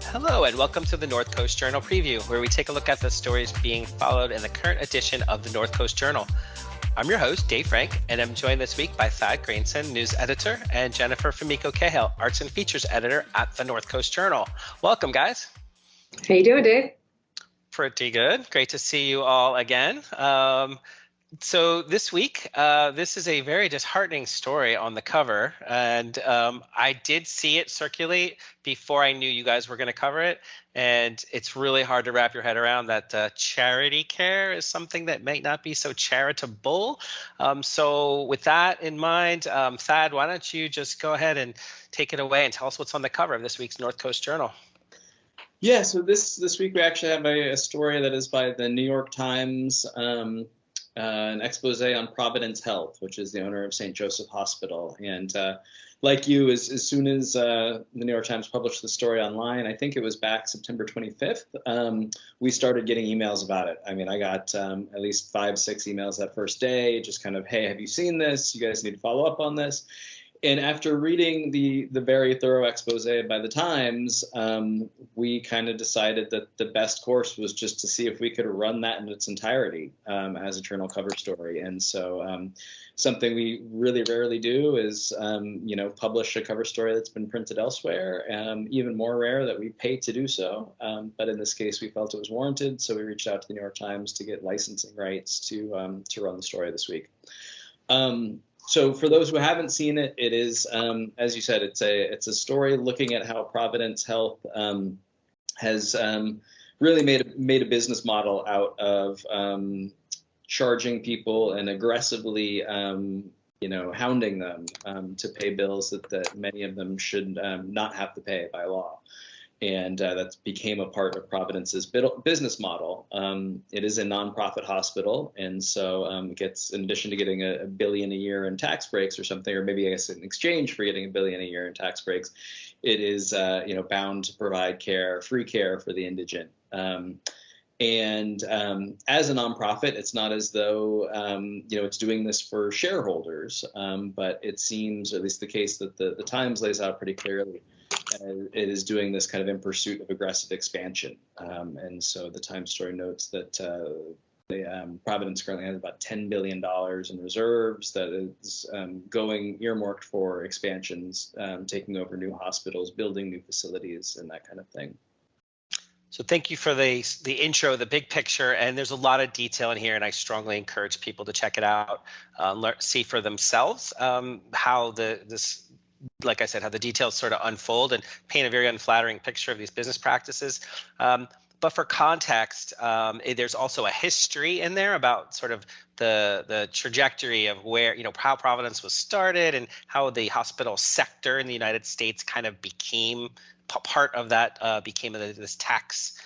Hello and welcome to the North Coast Journal Preview, where we take a look at the stories being followed in the current edition of the North Coast Journal. I'm your host, Dave Frank, and I'm joined this week by Thad Grainson, news editor, and Jennifer Fumiko-Cahill, arts and features editor at the North Coast Journal. Welcome, guys. How you doing, Dave? Pretty good. Great to see you all again. So this week, this is a very disheartening story on the cover, and I did see it circulate before I knew you guys were going to cover it, and it's really hard to wrap your head around that charity care is something that might not be so charitable. So with that in mind, Thad, why don't you just go ahead and take it away and tell us what's on the cover of this week's North Coast Journal. Yeah, so this week we actually have a story that is by the New York Times, an expose on Providence Health, which is the owner of St. Joseph Hospital. And like you, as soon as the New York Times published the story online, I think it was back September 25th, we started getting emails about it. I mean, I got at least 5-6 emails that first day, just kind of, hey, have you seen this? You guys need to follow up on this. And after reading the very thorough expose by the Times, we kind of decided that the best course was just to see if we could run that in its entirety as a journal cover story. And so something we really rarely do is, publish a cover story that's been printed elsewhere. Even more rare that we pay to do so. But in this case, we felt it was warranted. So we reached out to the New York Times to get licensing rights to run the story this week. So for those who haven't seen it, it is, as you said, it's a story looking at how Providence Health has really made a business model out of charging people and aggressively, hounding them to pay bills that many of them should not have to pay by law. And that became a part of Providence's business model. It is a nonprofit hospital, and so it gets, in addition to getting a billion a year in tax breaks or something, or maybe I guess in exchange for getting $1 billion a year in tax breaks, it is bound to provide free care for the indigent. And as a nonprofit, it's not as though it's doing this for shareholders, but it seems, or at least the case that the Times lays out pretty clearly, it is doing this kind of in pursuit of aggressive expansion. And so the Times story notes that Providence currently has about $10 billion in reserves that is going earmarked for expansions, taking over new hospitals, building new facilities, and that kind of thing. So thank you for the intro, the big picture, and there's a lot of detail in here, and I strongly encourage people to check it out, see for themselves how like I said, how the details sort of unfold and paint a very unflattering picture of these business practices. But for context, there's also a history in there about sort of the trajectory of where, how Providence was started and how the hospital sector in the United States kind of became part of that, became this tax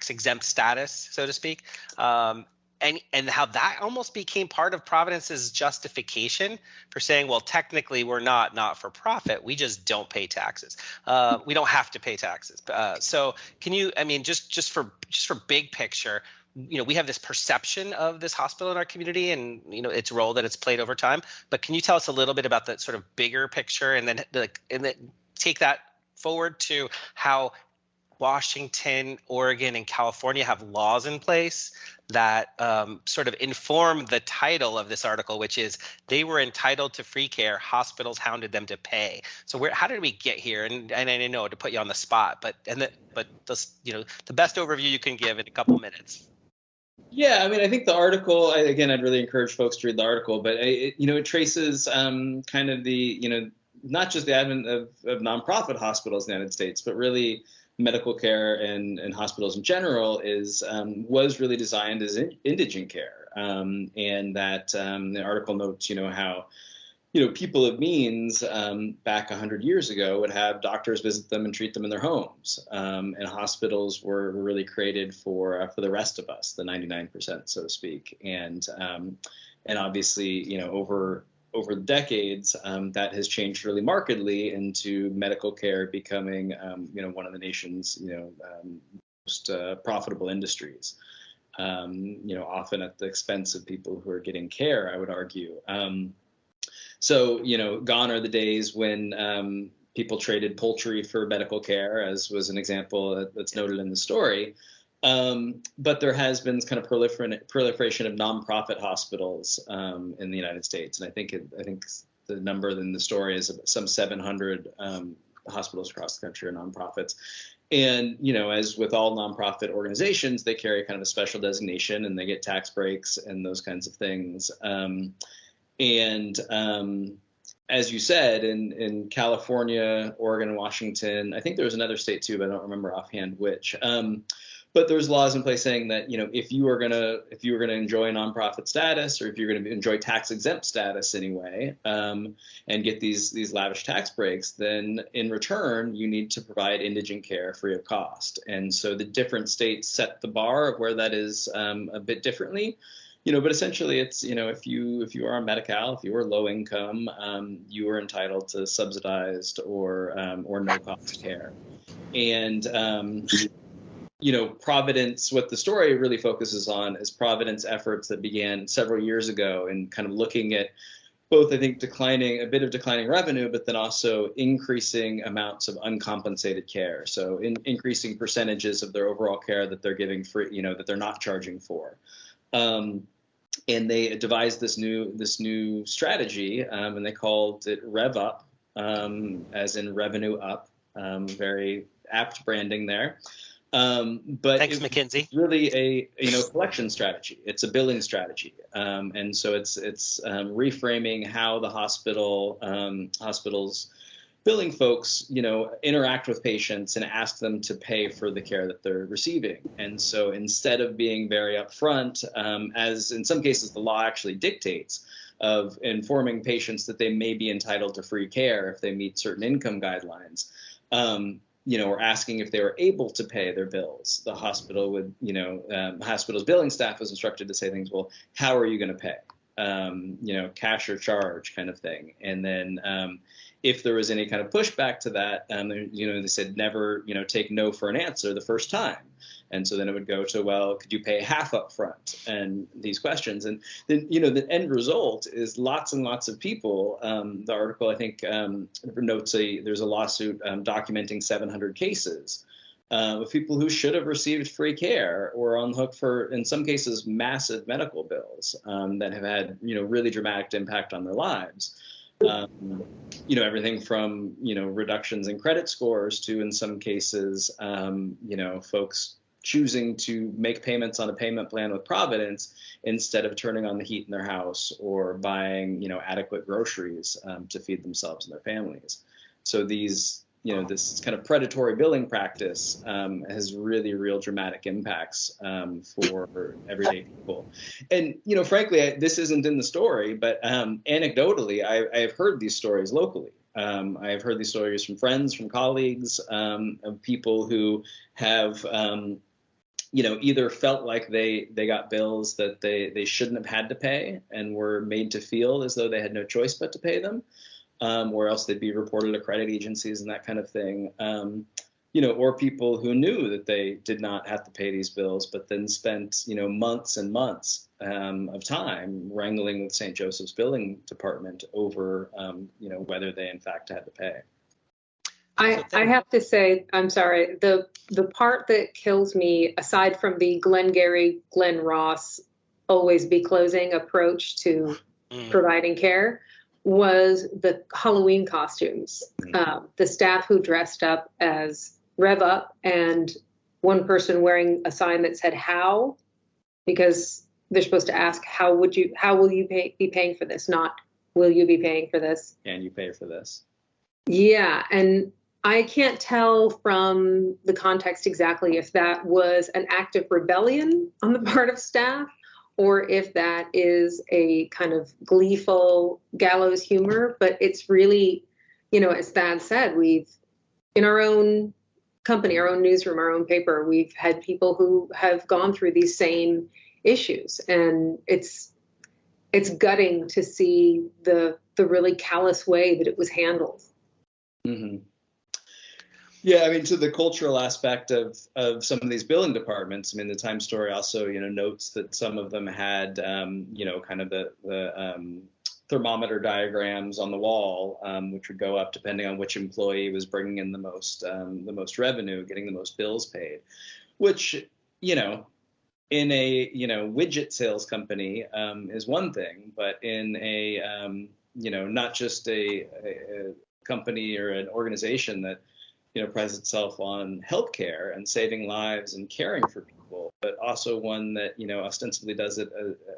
exempt status, so to speak. And how that almost became part of Providence's justification for saying, well, technically we're not for profit. We just don't pay taxes. We don't have to pay taxes. So can you, just for big picture, we have this perception of this hospital in our community and, its role that it's played over time. But can you tell us a little bit about that sort of bigger picture and then take that forward to how Washington, Oregon, and California have laws in place that sort of inform the title of this article, which is they were entitled to free care, hospitals hounded them to pay. So how did we get here? And I know to put you on the spot, but the best overview you can give in a couple minutes. Yeah, I think the article, again, I'd really encourage folks to read the article, but it traces kind of the, not just the advent of nonprofit hospitals in the United States, but really medical care and hospitals in general was really designed as indigent care, and that the article notes how people of means back 100 years ago would have doctors visit them and treat them in their homes, and hospitals were really created for the rest of us, the 99%, so to speak, and obviously over over the decades, that has changed really markedly into medical care becoming, one of the nation's, most profitable industries. Often at the expense of people who are getting care, I would argue. So, gone are the days when people traded poultry for medical care, as was an example that's noted in the story. But there has been this kind of proliferation of nonprofit hospitals in the United States, and I think the number in the story is some 700 hospitals across the country are nonprofits. And as with all nonprofit organizations, they carry kind of a special designation, and they get tax breaks and those kinds of things. As you said, in California, Oregon, Washington, I think there was another state too, but I don't remember offhand which. But there's laws in place saying that if you were gonna enjoy nonprofit status, or if you're gonna enjoy tax exempt status anyway, and get these lavish tax breaks, then in return you need to provide indigent care free of cost. And so the different states set the bar of where that is a bit differently. But essentially it's, if you are on Medi-Cal, if you were low income, you are entitled to subsidized or no cost care. And Providence, what the story really focuses on is Providence efforts that began several years ago, and kind of looking at both, I think, a bit of declining revenue, but then also increasing amounts of uncompensated care. So increasing percentages of their overall care that they're giving free, that they're not charging for. And they devised this new strategy, and they called it Rev Up, as in revenue up. Very apt branding there. But thanks, McKinsey. Really a collection strategy. It's a billing strategy, and so it's reframing how the hospitals billing folks interact with patients and ask them to pay for the care that they're receiving. And so instead of being very upfront, as in some cases the law actually dictates, of informing patients that they may be entitled to free care if they meet certain income guidelines, or asking if they were able to pay their bills, the hospital would, hospital's billing staff was instructed to say things, well, how are you going to pay? Cash or charge kind of thing. And then if there was any kind of pushback to that, they said never, take no for an answer the first time. And so then it would go to, well, could you pay half up front, and these questions. And then, the end result is lots and lots of people. The article, I think, notes there's a lawsuit documenting 700 cases of people who should have received free care or on the hook for, in some cases, massive medical bills that have had, really dramatic impact on their lives. Everything from, reductions in credit scores to, in some cases, folks choosing to make payments on a payment plan with Providence instead of turning on the heat in their house or buying, adequate groceries to feed themselves and their families. So these, this kind of predatory billing practice has really real dramatic impacts for everyday people. And, frankly, this isn't in the story, but anecdotally, I have heard these stories locally. I have heard these stories from friends, from colleagues, of people who have, either felt like they got bills that they shouldn't have had to pay and were made to feel as though they had no choice but to pay them, or else they'd be reported to credit agencies and that kind of thing. Or people who knew that they did not have to pay these bills, but then spent, months and months of time wrangling with St. Joseph's billing department over, whether they in fact had to pay. I have to say, I'm sorry, the part that kills me, aside from the Glengarry, Glen Ross, always be closing approach to providing care, was the Halloween costumes. The staff who dressed up as Rev Up, and one person wearing a sign that said "How," because they're supposed to ask, how will you be paying for this? Not, will you be paying for this? Can you pay for this? Yeah, and I can't tell from the context exactly if that was an act of rebellion on the part of staff, or if that is a kind of gleeful gallows humor. But it's really, as Thad said, we've, in our own company, our own newsroom, our own paper, we've had people who have gone through these same issues. And it's gutting to see the really callous way that it was handled. Mm-hmm. Yeah, I mean, to the cultural aspect of some of these billing departments, I mean, the Times story also, notes that some of them had, kind of the thermometer diagrams on the wall, which would go up depending on which employee was bringing in the most revenue, getting the most bills paid, which, in a widget sales company is one thing, but in a not just a company or an organization that prides itself on healthcare and saving lives and caring for people, but also one that ostensibly does it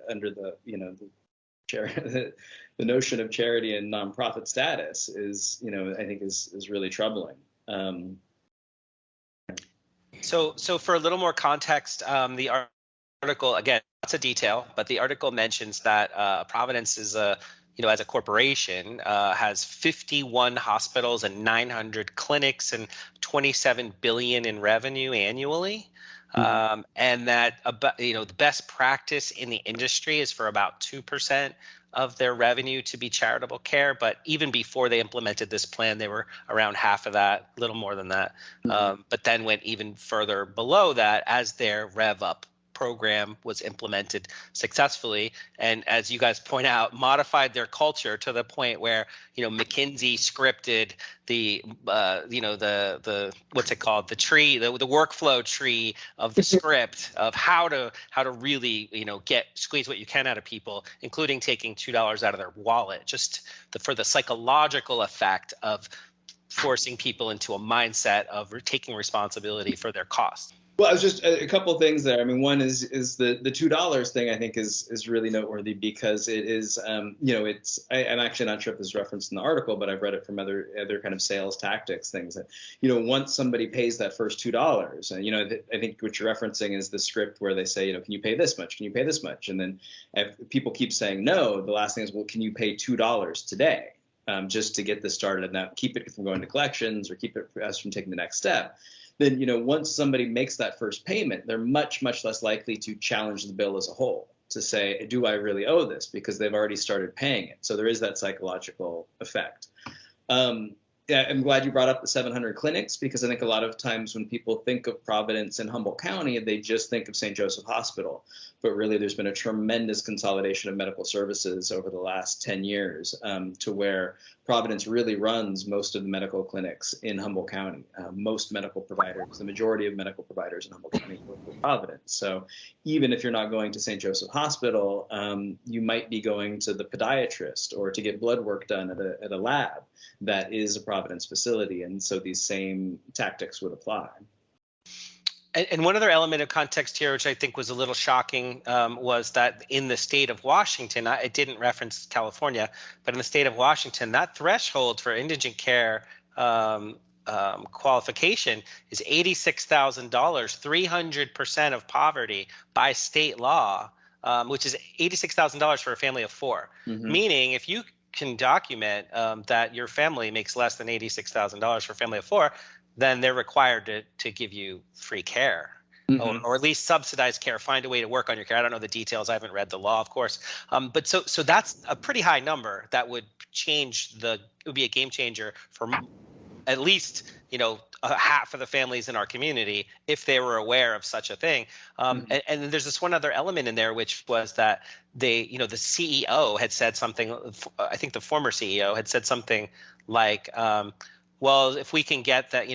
under the the notion of charity and nonprofit status is I think is really troubling. So for a little more context, the article, again, lots of detail, but the article mentions that Providence is as a corporation, has 51 hospitals and 900 clinics and 27 billion in revenue annually. Mm-hmm. And that the best practice in the industry is for about 2% of their revenue to be charitable care. But even before they implemented this plan, they were around half of that, a little more than that. Mm-hmm. But then went even further below that as their Rev Up program was implemented successfully, and as you guys point out, modified their culture to the point where McKinsey scripted the the what's it called, the tree, the workflow tree of the script of how to really squeeze what you can out of people, including taking $2 out of their wallet, just for the psychological effect of forcing people into a mindset of taking responsibility for their costs. Well, I was just a couple of things there. I mean, one is the $2 thing. I think is really noteworthy because it is, I'm actually not sure if this is referenced in the article, but I've read it from other kind of sales tactics things that, once somebody pays that first $2, and I think what you're referencing is the script where they say, can you pay this much? Can you pay this much? And then if people keep saying no, the last thing is, well, can you pay $2 today? Just to get this started and not keep it from going to collections or keep us from taking the next step. Then, once somebody makes that first payment, they're much, much less likely to challenge the bill as a whole, to say, do I really owe this? Because they've already started paying it. So there is that psychological effect. Yeah, I'm glad you brought up the 700 clinics, because I think a lot of times when people think of Providence and Humboldt County, they just think of St. Joseph Hospital. But really, there's been a tremendous consolidation of medical services over the last 10 years to where Providence really runs most of the medical clinics in Humboldt County. Most medical providers, the majority of medical providers in Humboldt County work with Providence. So even if you're not going to St. Joseph Hospital, you might be going to the podiatrist or to get blood work done at a lab that is a Providence facility. And so these same tactics would apply. And one other element of context here, which I think was a little shocking, was that in the state of Washington, it didn't reference California, but in the state of Washington, that threshold for indigent care qualification is $86,000, 300% of poverty by state law, which is $86,000 for a family of four. Mm-hmm. Meaning, if you can document that your family makes less than $86,000 for a family of four, then they're required to give you free care, mm-hmm. or at least subsidized care. Find a way to work on your care. I don't know the details. I haven't read the law, of course. But so that's a pretty high number that would it would be a game changer for at least, half of the families in our community if they were aware of such a thing. Mm-hmm. And there's this one other element in there, which was that the CEO had said something, I think the former CEO had said something like, well, if we can get that,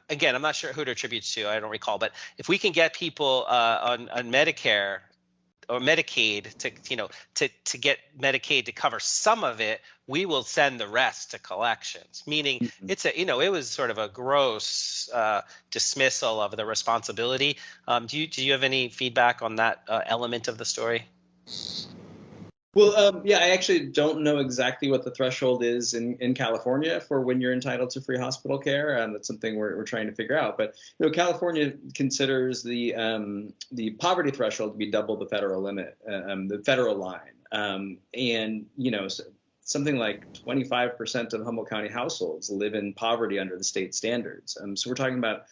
again, I'm not sure who it attributes to, I don't recall, but if we can get people on Medicare or Medicaid to get Medicaid to cover some of it, we will send the rest to collections. Meaning, mm-hmm. It was sort of a gross dismissal of the responsibility. Do you have any feedback on that element of the story? Well, yeah, I actually don't know exactly what the threshold is in California for when you're entitled to free hospital care. That's something we're trying to figure out. But California considers the poverty threshold to be double the federal limit, the federal line, and something like 25% of Humboldt County households live in poverty under the state standards. So we're talking about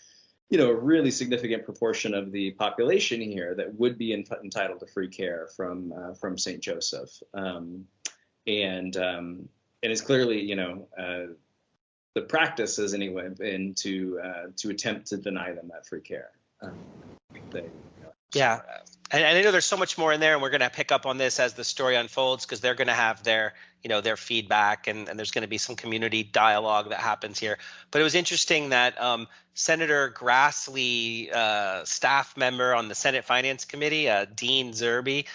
a really significant proportion of the population here that would be entitled to free care from St. Joseph, and it's clearly, the practice has anyway been to attempt to deny them that free care. Yeah. And I know there's so much more in there, and we're going to pick up on this as the story unfolds, because they're going to have their feedback, and there's going to be some community dialogue that happens here. But it was interesting that Senator Grassley, staff member on the Senate Finance Committee, Dean Zerby,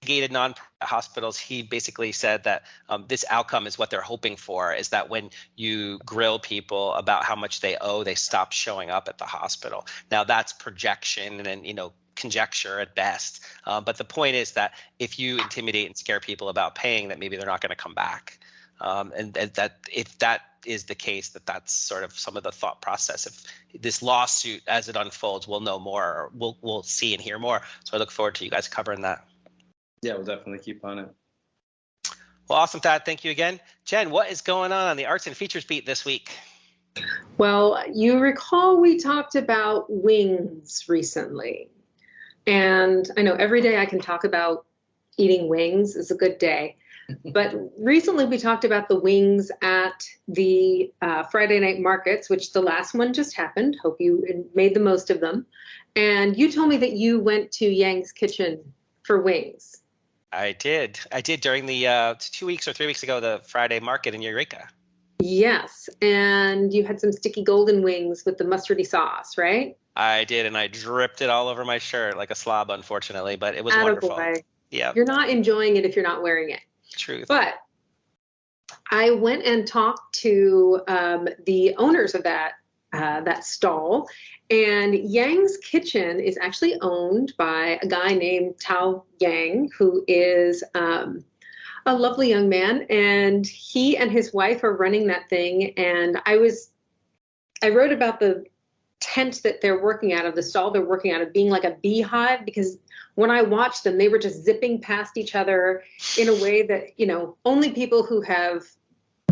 gated nonprofit hospitals, he basically said that this outcome is what they're hoping for, is that when you grill people about how much they owe, they stop showing up at the hospital. Now that's projection and conjecture at best, but the point is that if you intimidate and scare people about paying, that maybe they're not going to come back, and that if that is the case, that's sort of some of the thought process. If this lawsuit, as it unfolds, we'll know more, or we'll see and hear more. So I look forward to you guys covering that. Yeah, we'll definitely keep on it. Well, awesome, Thad. Thank you again. Jen, what is going on the Arts and Features beat this week? Well, you recall we talked about wings recently. And I know every day I can talk about eating wings is a good day. But recently we talked about the wings at the Friday night markets, which the last one just happened. Hope you made the most of them. And you told me that you went to Yang's Kitchen for wings. I did during the 2 weeks or 3 weeks ago, the Friday market in Eureka. Yes, and you had some sticky golden wings with the mustardy sauce, right? I did, and I dripped it all over my shirt like a slob, unfortunately, but it was wonderful. Yeah. You're not enjoying it if you're not wearing it. Truth. But I went and talked to the owners of that stall, and Yang's Kitchen is actually owned by a guy named Tao Yang, who is a lovely young man, and he and his wife are running that thing. And I wrote about the tent that they're working out of, the stall they're working out of, being like a beehive, because when I watched them, they were just zipping past each other in a way that, only people who have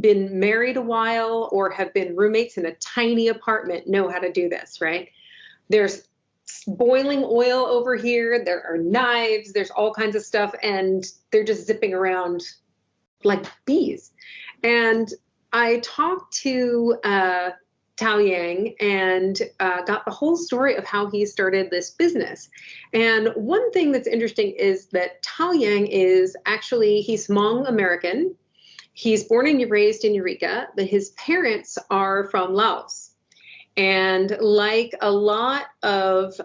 been married a while or have been roommates in a tiny apartment know how to do this, right? There's boiling oil over here. There are knives. There's all kinds of stuff. And they're just zipping around like bees. And I talked to Tao Yang and got the whole story of how he started this business. And one thing that's interesting is that Tao Yang is actually, he's Hmong American. He's born and raised in Eureka, but his parents are from Laos. And like a lot of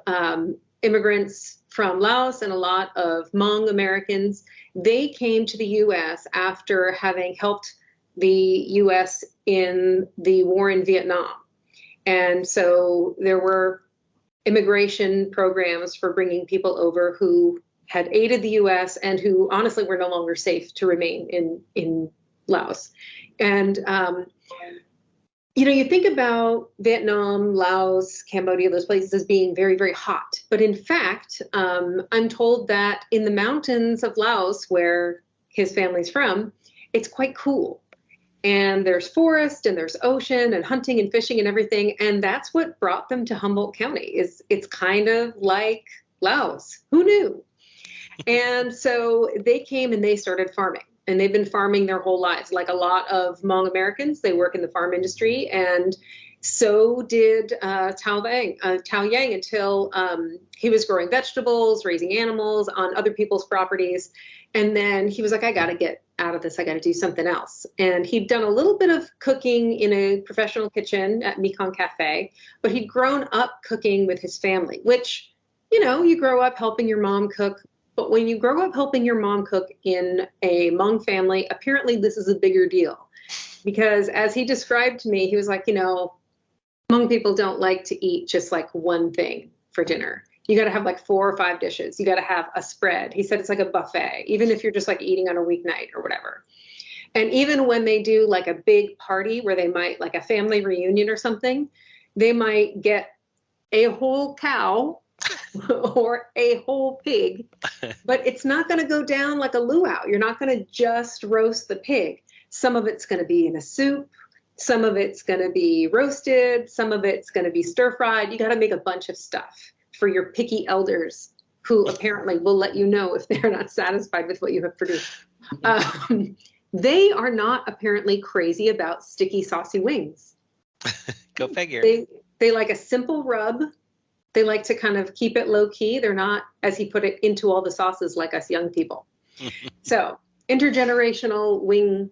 immigrants from Laos and a lot of Hmong Americans, they came to the U.S. after having helped the U.S. in the war in Vietnam. And so there were immigration programs for bringing people over who had aided the U.S. and who honestly were no longer safe to remain in Laos. And, you think about Vietnam, Laos, Cambodia, those places as being very, very hot. But in fact, I'm told that in the mountains of Laos, where his family's from, it's quite cool. And there's forest and there's ocean and hunting and fishing and everything. And that's what brought them to Humboldt County. It's kind of like Laos. Who knew? And so they came and they started farming. And they've been farming their whole lives. Like a lot of Hmong Americans, they work in the farm industry. And so did Tao Yang until he was growing vegetables, raising animals on other people's properties. And then he was like, I got to get out of this. I got to do something else. And he'd done a little bit of cooking in a professional kitchen at Mekong Cafe, but he'd grown up cooking with his family, which, you grow up helping your mom cook. But when you grow up helping your mom cook in a Hmong family, apparently this is a bigger deal. Because as he described to me, he was like, Hmong people don't like to eat just like one thing for dinner. You got to have like 4 or 5 dishes. You got to have a spread. He said it's like a buffet, even if you're just like eating on a weeknight or whatever. And even when they do like a big party where they might, like a family reunion or something, they might get a whole cow or a whole pig, but it's not going to go down like a luau. You're not going to just roast the pig. Some of it's going to be in a soup. Some of it's going to be roasted. Some of it's going to be stir fried. You got to make a bunch of stuff for your picky elders who apparently will let you know if they're not satisfied with what you have produced. They are not apparently crazy about sticky, saucy wings. Go figure. They like a simple rub. They like to kind of keep it low key. They're not, as he put it, into all the sauces like us young people. So intergenerational wing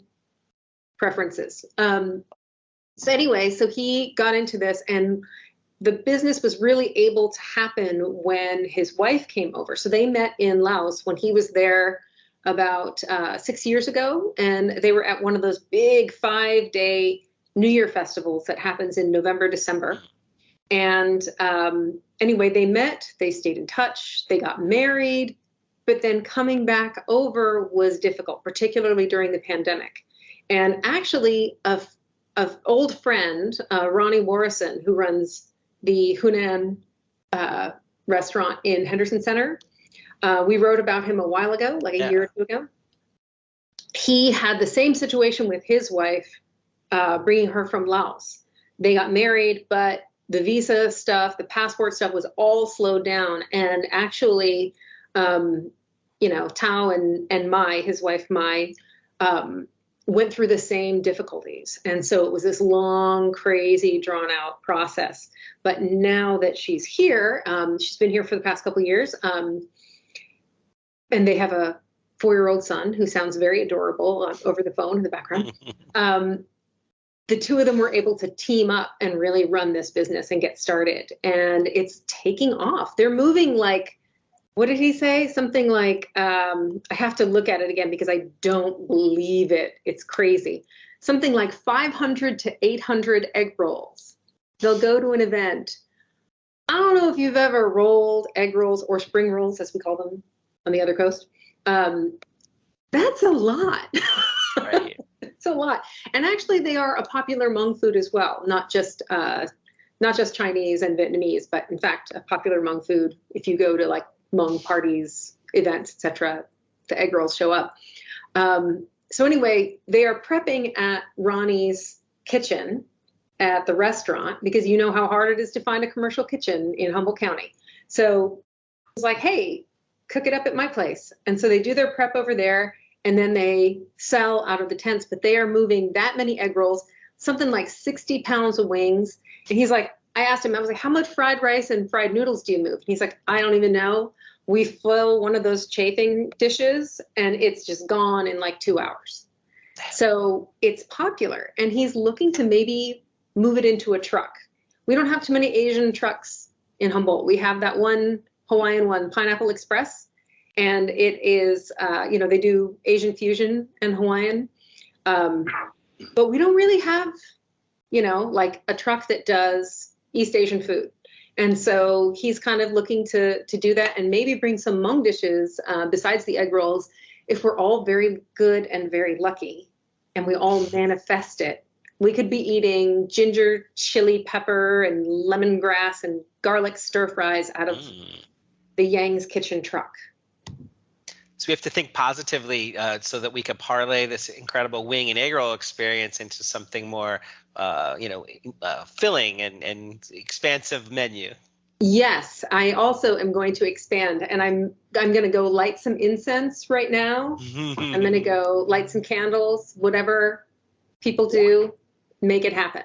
preferences. So anyway, so he got into this, and the business was really able to happen when his wife came over. So they met in Laos when he was there about 6 years ago, and they were at one of those big 5-day New Year festivals that happens in November, December. And anyway, they met, they stayed in touch, they got married, but then coming back over was difficult, particularly during the pandemic. And actually, an old friend, Ronnie Morrison, who runs the Hunan restaurant in Henderson Center, we wrote about him a while ago, like a year or two ago. He had the same situation with his wife, bringing her from Laos. They got married, but the visa stuff, the passport stuff was all slowed down. And actually, Tao and Mai, his wife Mai, went through the same difficulties. And so it was this long, crazy, drawn out process. But now that she's here, she's been here for the past couple of years, and they have a 4-year-old son who sounds very adorable over the phone in the background. The two of them were able to team up and really run this business and get started. And it's taking off. They're moving like, what did he say? Something like, I have to look at it again because I don't believe it. It's crazy. Something like 500 to 800 egg rolls. They'll go to an event. I don't know if you've ever rolled egg rolls or spring rolls, as we call them on the other coast. That's a lot. Right. It's a lot. And actually, they are a popular Hmong food as well, not just Chinese and Vietnamese, but in fact, a popular Hmong food. If you go to like Hmong parties, events, etc., the egg rolls show up. So anyway, they are prepping at Ronnie's kitchen at the restaurant because you know how hard it is to find a commercial kitchen in Humboldt County. So I was like, hey, cook it up at my place. And so they do their prep over there, and then they sell out of the tents. But they are moving that many egg rolls, something like 60 pounds of wings. And he's like, I asked him, I was like, how much fried rice and fried noodles do you move? And he's like, I don't even know. We fill one of those chafing dishes and it's just gone in like 2 hours. So it's popular, and he's looking to maybe move it into a truck. We don't have too many Asian trucks in Humboldt. We have that one Hawaiian one, Pineapple Express, and it is, they do Asian fusion and Hawaiian. But we don't really have, like a truck that does East Asian food. And so he's kind of looking to do that and maybe bring some Hmong dishes besides the egg rolls if we're all very good and very lucky and we all manifest it. We could be eating ginger, chili pepper, and lemongrass and garlic stir fries out of the Yang's kitchen truck. So we have to think positively so that we can parlay this incredible wing and egg roll experience into something more, filling and expansive menu. Yes, I also am going to expand, and I'm going to go light some incense right now. I'm going to go light some candles, whatever people do, make it happen.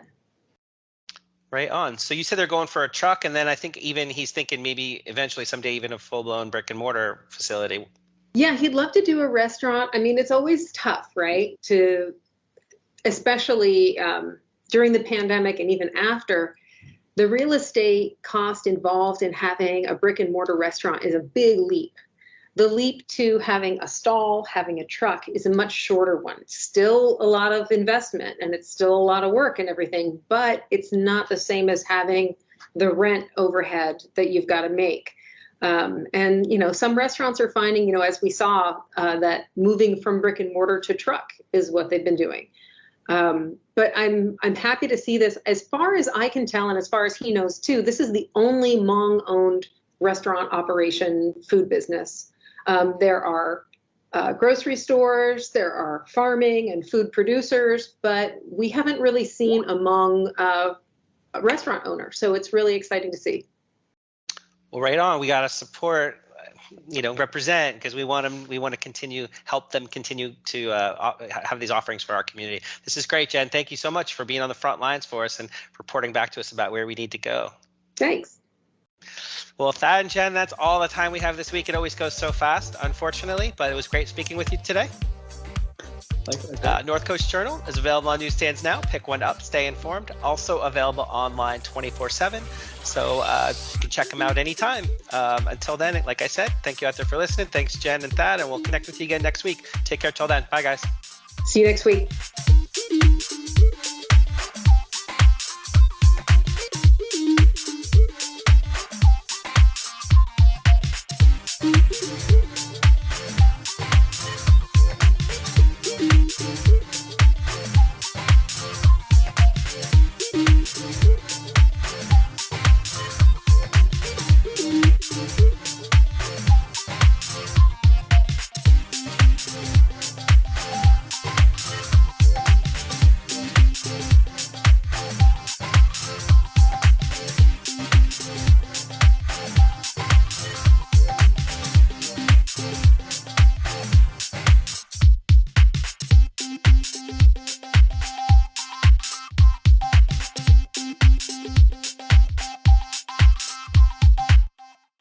Right on. So you said they're going for a truck, and then I think even he's thinking maybe eventually someday even a full-blown brick and mortar facility. Yeah, he'd love to do a restaurant. I mean, it's always tough, right? Especially during the pandemic and even after, the real estate cost involved in having a brick and mortar restaurant is a big leap. The leap to having a stall, having a truck is a much shorter one. It's still a lot of investment and it's still a lot of work and everything, but it's not the same as having the rent overhead that you've got to make. And some restaurants are finding, as we saw, that moving from brick and mortar to truck is what they've been doing. But I'm happy to see this. As far as I can tell, and as far as he knows too, this is the only Hmong-owned restaurant operation food business. There are grocery stores, there are farming and food producers, but we haven't really seen among restaurant owners. So it's really exciting to see. Well, right on. We got to support, represent, because we want to help them continue to have these offerings for our community. This is great, Jen. Thank you so much for being on the front lines for us and reporting back to us about where we need to go. Thanks. Well, Thad and Jen, that's all the time we have this week. It always goes so fast, unfortunately, but it was great speaking with you today. North Coast Journal is available on newsstands now. Pick one up, stay informed. Also available online 24/7. So you can check them out anytime. Until then, like I said, thank you out there for listening. Thanks, Jen and Thad, and we'll connect with you again next week. Take care till then. Bye, guys. See you next week.